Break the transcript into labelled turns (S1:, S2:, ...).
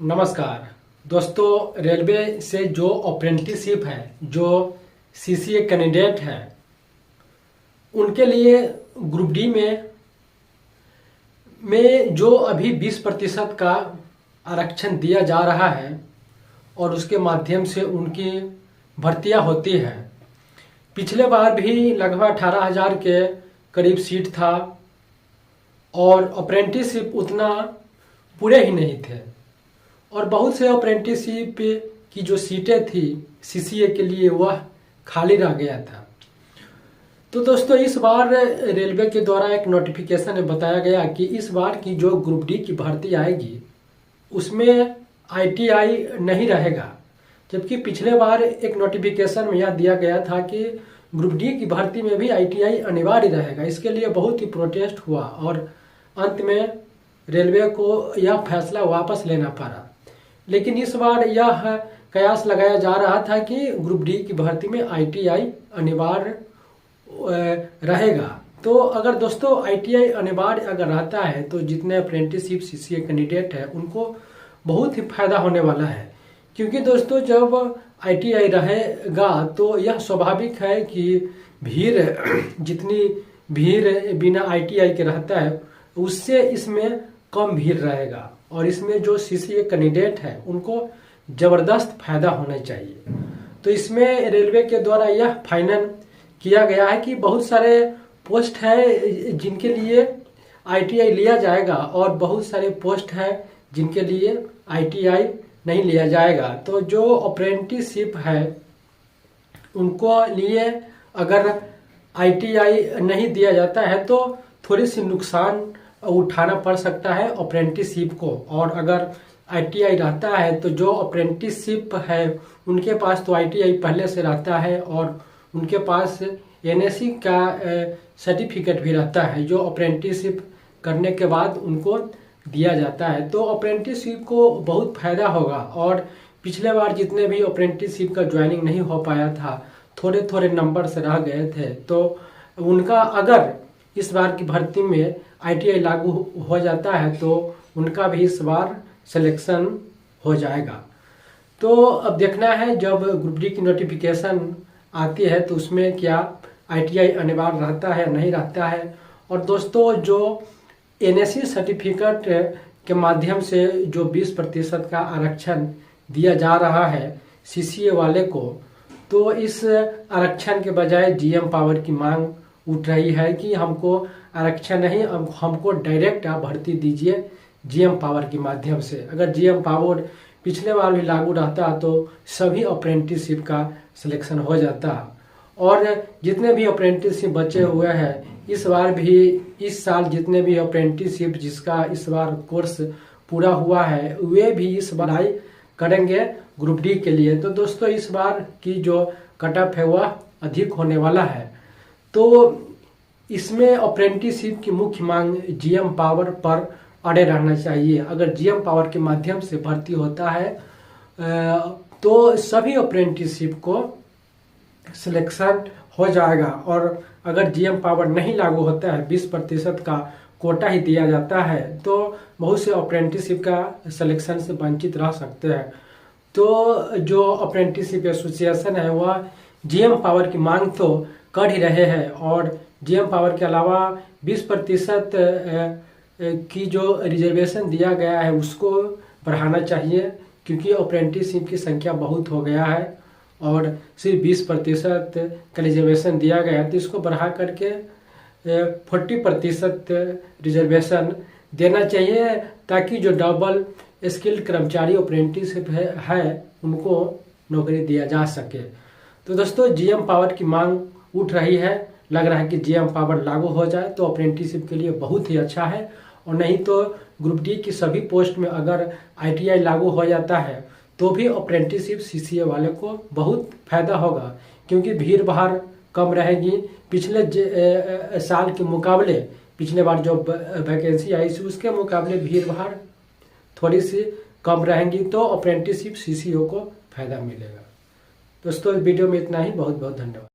S1: नमस्कार दोस्तों, रेलवे से जो अप्रेंटिसशिप है, जो सीसीए कैंडिडेट है, उनके लिए ग्रुप डी में जो अभी 20% का आरक्षण दिया जा रहा है और उसके माध्यम से उनकी भर्तियां होती हैं। पिछले बार भी लगभग 18,000 के करीब सीट था और अप्रेंटिसशिप उतना पूरे ही नहीं थे और बहुत से अप्रेंटिसशिप की जो सीटें थी सीसीए के लिए वह खाली रह गया था। तो दोस्तों, इस बार रेलवे के द्वारा एक नोटिफिकेशन में बताया गया कि इस बार की जो ग्रुप डी की भर्ती आएगी उसमें आईटीआई नहीं रहेगा, जबकि पिछले बार एक नोटिफिकेशन में यह दिया गया था कि ग्रुप डी की भर्ती में भी आईटीआई अनिवार्य रहेगा। इसके लिए बहुत ही प्रोटेस्ट हुआ और अंत में रेलवे को यह फैसला वापस लेना पड़ा। लेकिन इस बार यह कयास लगाया जा रहा था कि ग्रुप डी की भर्ती में आईटीआई अनिवार्य रहेगा। तो अगर दोस्तों आईटीआई अनिवार्य अगर रहता है तो जितने अप्रेंटिसशिप सीसीए कैंडिडेट है उनको बहुत ही फायदा होने वाला है, क्योंकि दोस्तों जब आईटीआई रहेगा तो यह स्वाभाविक है कि जितनी भीड़ बिना आईटीआई के रहता है उससे इसमें कम भीड़ रहेगा और इसमें जो सीसीए कैंडिडेट है उनको जबरदस्त फायदा होना चाहिए। तो इसमें रेलवे के द्वारा यह फाइनल किया गया है कि बहुत सारे पोस्ट है जिनके लिए आईटीआई लिया जाएगा और बहुत सारे पोस्ट है जिनके लिए आईटीआई नहीं लिया जाएगा। तो जो अप्रेंटिसशिप है उनको लिए अगर आईटीआई नहीं दिया जाता है तो थोड़ी सी नुकसान उठाना पड़ सकता है अप्रेंटिसशिप को, और अगर आईटीआई रहता है तो जो अप्रेंटिसशिप है उनके पास तो आईटीआई पहले से रहता है और उनके पास एनएससी का सर्टिफिकेट भी रहता है जो अप्रेंटिसशिप करने के बाद उनको दिया जाता है। तो अप्रेंटिसशिप को बहुत फायदा होगा और पिछले बार जितने भी अप्रेंटिसशिप का ज्वाइनिंग नहीं हो पाया था, थोड़े थोड़े नंबर से रह गए थे, तो उनका अगर इस बार की भर्ती में आईटीआई लागू हो जाता है तो उनका भी इस बार सिलेक्शन हो जाएगा। तो अब देखना है जब ग्रुप डी की नोटिफिकेशन आती है तो उसमें क्या आईटीआई अनिवार्य रहता है नहीं रहता है। और दोस्तों, जो एनएससी सर्टिफिकेट के माध्यम से जो 20% का आरक्षण दिया जा रहा है सीसीए वाले को, तो इस आरक्षण के बजाय जीएम पावर की मांग उठ रही है कि हमको आरक्षण नहीं, हमको डायरेक्ट आप भर्ती दीजिए जीएम पावर के माध्यम से। अगर जीएम पावर पिछले बार भी लागू रहता तो सभी अप्रेंटिसशिप का सिलेक्शन हो जाता और जितने भी अप्रेंटिसशिप बचे हुए हैं इस बार भी, इस साल जितने भी अप्रेंटिसशिप जिसका इस बार कोर्स पूरा हुआ है वे भी इस बार अप्लाई करेंगे ग्रुप डी के लिए। तो दोस्तों, इस बार की जो कट ऑफ है वह अधिक होने वाला है। तो इसमें अप्रेंटिसशिप की मुख्य मांग जीएम पावर पर अड़े रहना चाहिए। अगर जीएम पावर के माध्यम से भर्ती होता है तो सभी अप्रेंटिसशिप को सिलेक्शन हो जाएगा, और अगर जीएम पावर नहीं लागू होता है 20% का कोटा ही दिया जाता है तो बहुत से अप्रेंटिसशिप का सिलेक्शन से वंचित रह सकते हैं। तो जो अप्रेंटिसशिप एसोसिएशन है वह जीएम पावर की मांग तो कर ही रहे हैं और जीएम पावर के अलावा 20% की जो रिजर्वेशन दिया गया है उसको बढ़ाना चाहिए, क्योंकि अप्रेंटिसशिप की संख्या बहुत हो गया है और सिर्फ 20% का रिजर्वेशन दिया गया है। तो इसको बढ़ा करके 40% रिजर्वेशन देना चाहिए ताकि जो डबल स्किल्ड कर्मचारी अप्रेंटिसशिप है उनको नौकरी दिया जा सके। तो दोस्तों, जीएम पावर की मांग उठ रही है। लग रहा है कि जीएम पावर लागू हो जाए तो अप्रेंटिसशिप के लिए बहुत ही अच्छा है, और नहीं तो ग्रुप डी की सभी पोस्ट में अगर आईटीआई लागू हो जाता है तो भी अप्रेंटिसशिप सीसीए वाले को बहुत फायदा होगा, क्योंकि भीड़ भाड़ कम रहेगी। पिछले साल के मुकाबले पिछले बार जो वैकेंसी आई थी उसके मुकाबले भीड़ भाड़ थोड़ी सी कम रहेंगी, तो अप्रेंटिसशिप सीसीए को फायदा मिलेगा। दोस्तों, इस वीडियो में इतना ही। बहुत बहुत धन्यवाद।